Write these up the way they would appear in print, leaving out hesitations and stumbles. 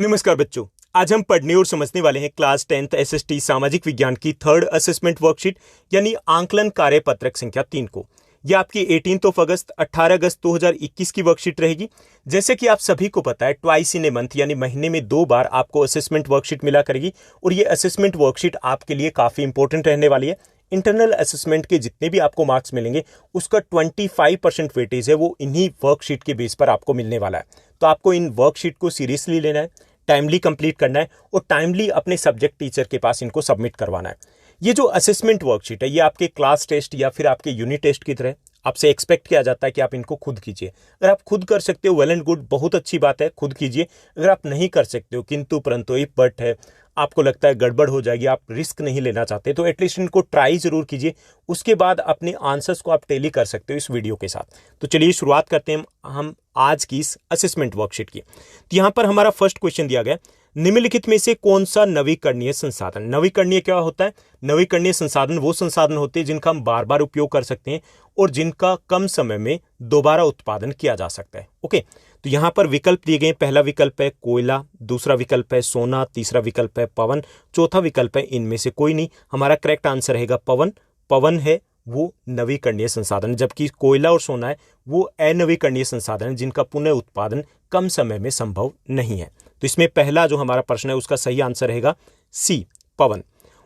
नमस्कार बच्चों, आज हम पढ़ने और समझने वाले हैं क्लास 10th एसएसटी सामाजिक विज्ञान की थर्ड असेसमेंट वर्कशीट यानी आंकलन कार्य पत्रक संख्या 3 को। यह आपकी 18 अगस्त 18 अगस्त 2021 की वर्कशीट रहेगी। जैसे कि आप सभी को पता है, ट्वाइस इन ए मंथ यानी महीने में 2 बार आपको असेसमेंट वर्कशीट मिला करेगी और ये असेसमेंट वर्कशीट आपके लिए काफी इंपॉर्टेंट रहने वाली है। इंटरनल असेसमेंट के जितने भी आपको मार्क्स मिलेंगे उसका 25% वेटेज है वो इन्हीं वर्कशीट के बेस पर आपको मिलने वाला है। तो आपको इन वर्कशीट को सीरियसली लेना है, टाइमली कंप्लीट करना है और टाइमली अपने सब्जेक्ट टीचर के पास इनको सबमिट करवाना है। ये जो असेसमेंट वर्कशीट है ये आपके क्लास टेस्ट या फिर आपके यूनिट टेस्ट की तरह आपसे एक्सपेक्ट किया जाता है कि आप इनको खुद कीजिए। अगर आप खुद कर सकते हो वेल एंड गुड, बहुत अच्छी बात है, खुद कीजिए। अगर आप नहीं कर सकते हो, किंतु परंतु इफ बट है, आपको लगता है गड़बड़ हो जाएगी, आप रिस्क नहीं लेना चाहते, तो एटलीस्ट इनको ट्राई जरूर कीजिए। उसके बाद अपने आंसर्स को आप टेली कर सकते हो इस वीडियो के साथ। तो चलिए शुरुआत करते हैं हम आज की इस असेसमेंट वर्कशीट की। तो यहां पर हमारा फर्स्ट क्वेश्चन दिया गया, निम्नलिखित में से कौन सा नवीकरणीय संसाधन। नवीकरणीय क्या होता है? नवीकरणीय संसाधन वो संसाधन होते हैं जिनका हम बार बार उपयोग कर सकते हैं और जिनका कम समय में दोबारा उत्पादन किया जा सकता है। ओके, तो यहां पर विकल्प दिए गए। पहला विकल्प है कोयला, दूसरा विकल्प है सोना, तीसरा विकल्प है पवन, चौथा विकल्प है इनमें से कोई नहीं। हमारा करेक्ट आंसर रहेगा पवन। पवन है वो नवीकरणीय संसाधन, जबकि कोयला और सोना है वो अनवीकरणीय संसाधन है जिनका पुनः उत्पादन कम समय में संभव नहीं है। तो इसमें पहला जो हमारा प्रश्न है उसका सही आंसर रहेगा सी, पवन।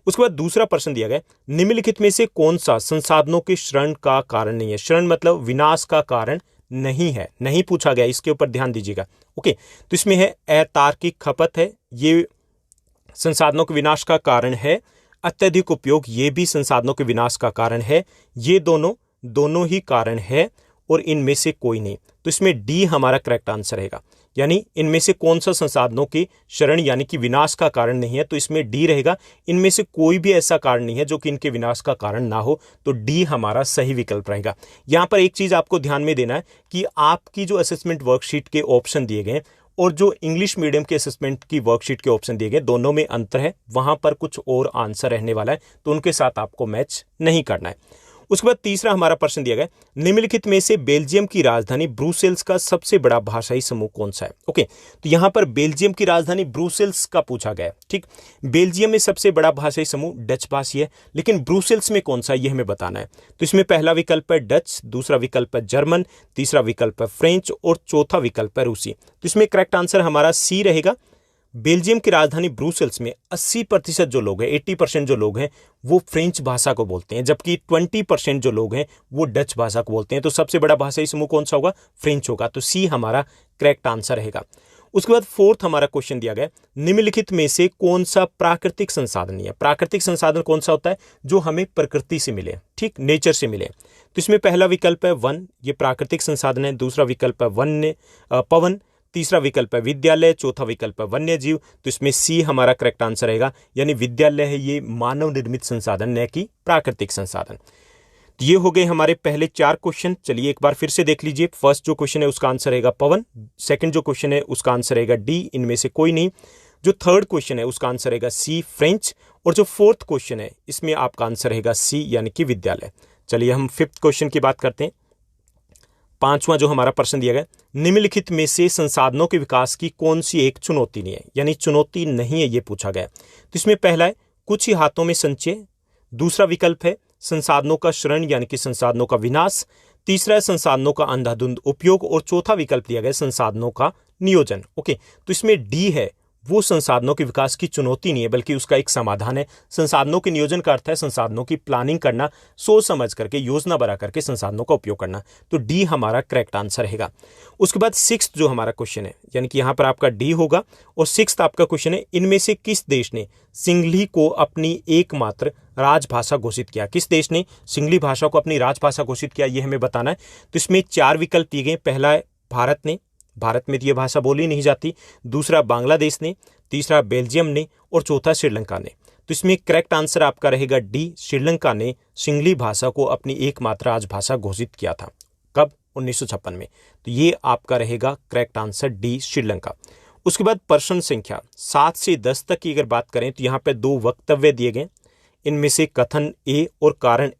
उसके बाद दूसरा प्रश्न दिया गया, निम्नलिखित में से कौन सा संसाधनों के क्षरण का कारण नहीं है। क्षरण मतलब विनाश का कारण नहीं है, नहीं पूछा गया, इसके ऊपर ध्यान दीजिएगा। ओके, तो इसमें है अतार्किक खपत है, ये संसाधनों के विनाश का कारण है। अत्यधिक उपयोग, ये भी संसाधनों के विनाश का कारण है। ये दोनों ही कारण है और इनमें से कोई नहीं। तो इसमें डी हमारा करेक्ट आंसर रहेगा, यानी इनमें से कौन सा संसाधनों के क्षरण यानी कि विनाश का कारण नहीं है, तो इसमें डी रहेगा। इनमें से कोई भी ऐसा कारण नहीं है जो कि इनके विनाश का कारण ना हो, तो डी हमारा सही विकल्प रहेगा। यहां पर एक चीज आपको ध्यान में देना है कि आपकी जो असेसमेंट वर्कशीट के ऑप्शन दिए गए और जो इंग्लिश मीडियम के असेसमेंट की वर्कशीट के ऑप्शन दिए गए, दोनों में अंतर है। वहां पर कुछ और आंसर रहने वाला है, तो उनके साथ आपको मैच नहीं करना है। उसके बाद तीसरा हमारा प्रश्न दिया गया, निम्नलिखित में से बेल्जियम की राजधानी ब्रुसेल्स का सबसे बड़ा भाषाई समूह कौन सा है। ओके, तो यहां पर बेल्जियम की राजधानी ब्रुसेल्स का पूछा गया है। ठीक, बेल्जियम में सबसे बड़ा भाषाई समूह डच भाषी है, लेकिन ब्रुसेल्स में कौन सा ये हमें बताना है। तो इसमें पहला विकल्प है डच, दूसरा विकल्प है जर्मन, तीसरा विकल्प है फ्रेंच और चौथा विकल्प है रूसी। तो इसमें करेक्ट आंसर हमारा सी रहेगा। बेल्जियम की राजधानी ब्रुसेल्स में 80% जो लोग हैं, 80% जो लोग हैं वो फ्रेंच भाषा को बोलते हैं, जबकि 20% जो लोग हैं वो डच भाषा को बोलते हैं। तो सबसे बड़ा भाषाई समूह कौन सा होगा? फ्रेंच होगा। तो सी हमारा करेक्ट आंसर रहेगा। उसके बाद फोर्थ हमारा क्वेश्चन दिया गया, निम्नलिखित में से कौन सा प्राकृतिक संसाधन है। प्राकृतिक संसाधन कौन सा होता है? जो हमें प्रकृति से मिले, ठीक, नेचर से मिले। तो इसमें पहला विकल्प है वन, ये प्राकृतिक संसाधन है। दूसरा विकल्प है पवन, तीसरा विकल्प है विद्यालय, चौथा विकल्प है वन्य जीव। तो इसमें सी हमारा करेक्ट आंसर रहेगा, यानी विद्यालय है ये मानव निर्मित संसाधन न कि प्राकृतिक संसाधन। तो ये हो गए हमारे पहले 4 क्वेश्चन। चलिए एक बार फिर से देख लीजिए। फर्स्ट जो क्वेश्चन है उसका आंसर रहेगा पवन, सेकंड जो क्वेश्चन है उसका आंसर रहेगा डी, इनमें से कोई नहीं। जो थर्ड क्वेश्चन है उसका आंसर रहेगा सी, फ्रेंच। और जो फोर्थ क्वेश्चन है इसमें आपका आंसर रहेगा सी, यानी कि विद्यालय। चलिए हम फिफ्थ क्वेश्चन की बात करते हैं। पांचवा जो हमारा प्रश्न दिया गया, निम्नलिखित में से संसाधनों के विकास की कौन सी एक चुनौती नहीं है, यानी चुनौती नहीं है, ये पूछा गया। तो इसमें पहला है कुछ ही हाथों में संचय, दूसरा विकल्प है संसाधनों का क्षरण यानी कि संसाधनों का विनाश, तीसरा है संसाधनों का अंधाधुंध उपयोग और चौथा विकल्प दिया गया संसाधनों का नियोजन। ओके, तो इसमें डी है वो संसाधनों के विकास की चुनौती नहीं है बल्कि उसका एक समाधान है। संसाधनों के नियोजन का अर्थ है संसाधनों की प्लानिंग करना, सोच समझ करके, योजना बना करके संसाधनों का उपयोग करना। तो डी हमारा करेक्ट आंसर रहेगा। उसके बाद सिक्स्थ जो हमारा क्वेश्चन है, यानी कि यहां पर आपका डी होगा और सिक्स्थ आपका क्वेश्चन है, इनमें से किस देश ने सिंगली को अपनी एकमात्र राजभाषा घोषित किया। किस देश ने सिंगली भाषा को अपनी राजभाषा घोषित किया, यह हमें बताना है। तो इसमें 4 विकल्प दिए गए। पहला है भारत ने, भारत में तो यह भाषा बोली नहीं जाती। दूसरा बांग्लादेश ने, तीसरा बेल्जियम ने और चौथा श्रीलंका ने। तो इसमें करेक्ट आंसर आपका रहेगा डी, श्रीलंका ने सिंगली भाषा को अपनी एकमात्र राजभाषा घोषित किया था। कब? 1956 में। तो ये आपका रहेगा करेक्ट आंसर डी, श्रीलंका। उसके बाद प्रश्न संख्या 7 से 10 तक की अगर बात करें तो यहाँ पे 2 वक्तव्य दिए गए। इनमें से कथन ए और कारण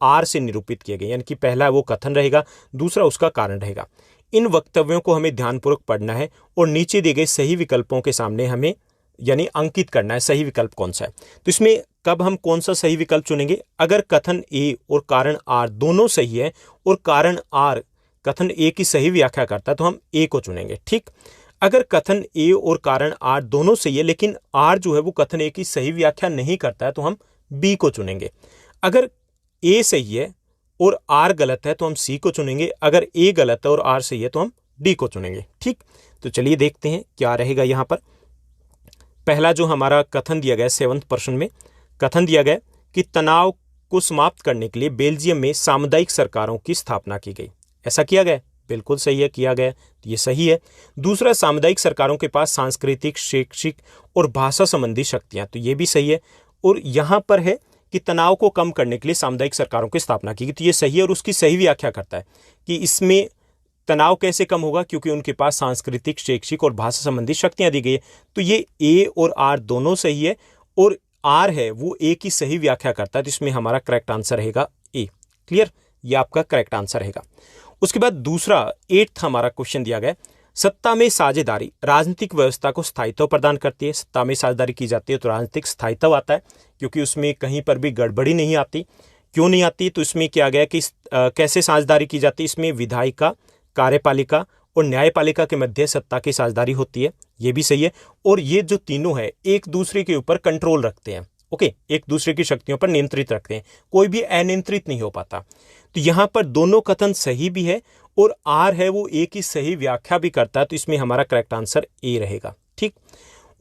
आर से निरूपित किए गए, यानी कि पहला वो कथन रहेगा, दूसरा उसका कारण रहेगा। इन वक्तव्यों को हमें ध्यानपूर्वक पढ़ना है और नीचे दिए गए सही विकल्पों के सामने हमें यानी अंकित करना है सही विकल्प कौन सा है। तो इसमें कब हम कौन सा सही विकल्प चुनेंगे? अगर कथन ए और कारण आर दोनों सही है और कारण आर कथन ए की सही व्याख्या करता है तो हम ए को चुनेंगे। ठीक, अगर कथन ए और कारण आर दोनों सही है लेकिन आर जो है वो कथन ए की सही व्याख्या नहीं करता है तो हम बी को चुनेंगे। अगर ए सही है और आर गलत है तो हम सी को चुनेंगे। अगर ए गलत है और आर सही है तो हम डी को चुनेंगे। ठीक, तो चलिए देखते हैं क्या रहेगा यहाँ पर। पहला जो हमारा कथन दिया गया 7वें प्रश्न में कथन दिया गया कि तनाव को समाप्त करने के लिए बेल्जियम में सामुदायिक सरकारों की स्थापना की गई। ऐसा किया गया? बिल्कुल सही है, किया गया, तो ये सही है। दूसरा, सामुदायिक सरकारों के पास सांस्कृतिक, शैक्षिक और भाषा संबंधी शक्तियां, तो ये भी सही है। और यहां पर है कि तनाव को कम करने के लिए सामुदायिक सरकारों की स्थापना की गई, तो ये सही है और उसकी सही व्याख्या करता है कि इसमें तनाव कैसे कम होगा, क्योंकि उनके पास सांस्कृतिक, शैक्षिक और भाषा संबंधी शक्तियां दी गई है। तो ये ए और आर दोनों सही है और आर है वो ए की सही व्याख्या करता है, तो इसमें हमारा करेक्ट आंसर रहेगा ए। क्लियर, ये आपका करेक्ट आंसर रहेगा। उसके बाद दूसरा 8th हमारा क्वेश्चन दिया गया, सत्ता में साझेदारी राजनीतिक व्यवस्था को स्थायित्व प्रदान करती है। सत्ता में साझेदारी की जाती है तो राजनीतिक स्थायित्व आता है, क्योंकि उसमें कहीं पर भी गड़बड़ी नहीं आती। क्यों नहीं आती? तो इसमें किया गया कि कैसे साझेदारी की जाती है। इसमें विधायिका, कार्यपालिका और न्यायपालिका के मध्य सत्ता की साझेदारी होती है, ये भी सही है। और ये जो तीनों है एक दूसरे के ऊपर कंट्रोल रखते हैं। ओके, एक दूसरे की शक्तियों पर नियंत्रित रखते हैं, कोई भी अनियंत्रित नहीं हो पाता। तो यहां पर दोनों कथन सही भी है और आर है वो ए की सही व्याख्या भी करता है, तो इसमें हमारा करेक्ट आंसर ए रहेगा। ठीक,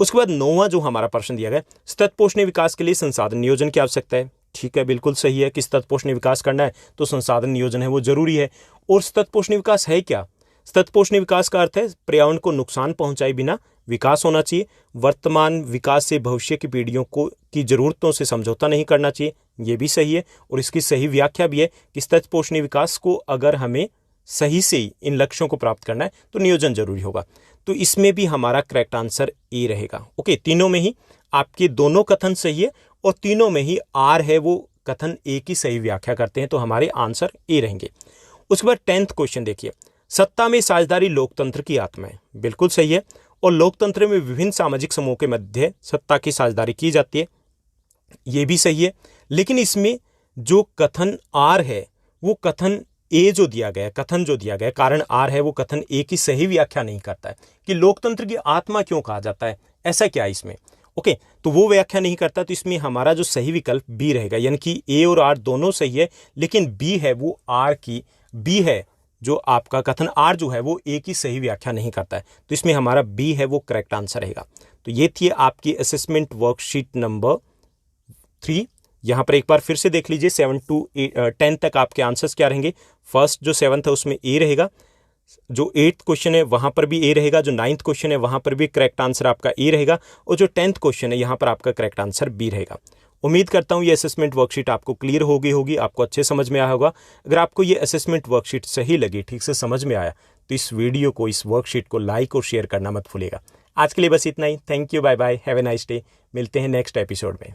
उसके बाद 9वां जो हमारा प्रश्न दिया गया, सतत पोषणीय विकास के लिए संसाधन नियोजन की आवश्यकता है। ठीक है, बिल्कुल सही है कि सतत पोषणीय विकास करना है तो संसाधन नियोजन है वो जरूरी है। और सतत पोषणीय विकास है क्या? सतत पोषणीय विकास का अर्थ है पर्यावरण को नुकसान पहुंचाए बिना विकास होना चाहिए, वर्तमान विकास से भविष्य की पीढ़ियों को की जरूरतों से समझौता नहीं करना चाहिए, ये भी सही है। और इसकी सही व्याख्या भी है कि सतत पोषणीय विकास को अगर हमें सही से ही इन लक्ष्यों को प्राप्त करना है तो नियोजन जरूरी होगा, तो इसमें भी हमारा करेक्ट आंसर ए रहेगा। ओके, तीनों में ही आपके दोनों कथन सही है और तीनों में ही आर है वो कथन ए की सही व्याख्या करते हैं, तो हमारे आंसर ए रहेंगे। उसके बाद 10th क्वेश्चन देखिए, सत्ता में साझेदारी लोकतंत्र की आत्मा है। बिल्कुल सही है, और लोकतंत्र में विभिन्न सामाजिक समूहों के मध्य सत्ता की साझेदारी की जाती है, ये भी सही है। लेकिन इसमें जो कथन आर है वो कथन ए जो दिया गया, कथन जो दिया गया कारण आर है वो कथन ए की सही व्याख्या नहीं करता है कि लोकतंत्र की आत्मा क्यों कहा जाता है, ऐसा क्या है इसमें। ओके, तो वो व्याख्या नहीं करता, तो इसमें हमारा जो सही विकल्प बी रहेगा, यानी कि ए और आर दोनों सही है लेकिन बी है वो आर की, बी है जो आपका कथन आर जो है वो ए की सही व्याख्या नहीं करता है, तो इसमें हमारा बी है वो करेक्ट आंसर रहेगा। तो ये थी आपकी असेसमेंट वर्कशीट नंबर 3। यहाँ पर एक बार फिर से देख लीजिए 7 to 10 तक आपके आंसर्स क्या रहेंगे। फर्स्ट जो 7th है उसमें ए रहेगा, जो 8th क्वेश्चन है वहां पर भी ए रहेगा, जो 9th क्वेश्चन है वहां पर भी करेक्ट आंसर आपका ए रहेगा, और जो 10th क्वेश्चन है यहाँ पर आपका करेक्ट आंसर बी रहेगा। उम्मीद करता हूँ ये असेसमेंट वर्कशीट आपको क्लियर होगी, आपको अच्छे समझ में आया होगा। अगर आपको ये असेसमेंट वर्कशीट सही लगी, ठीक से समझ में आया, तो इस वीडियो को, इस वर्कशीट को लाइक और शेयर करना मत भूलिएगा। आज के लिए बस इतना ही। Thank you, bye bye, have a nice day. मिलते हैं नेक्स्ट एपिसोड में।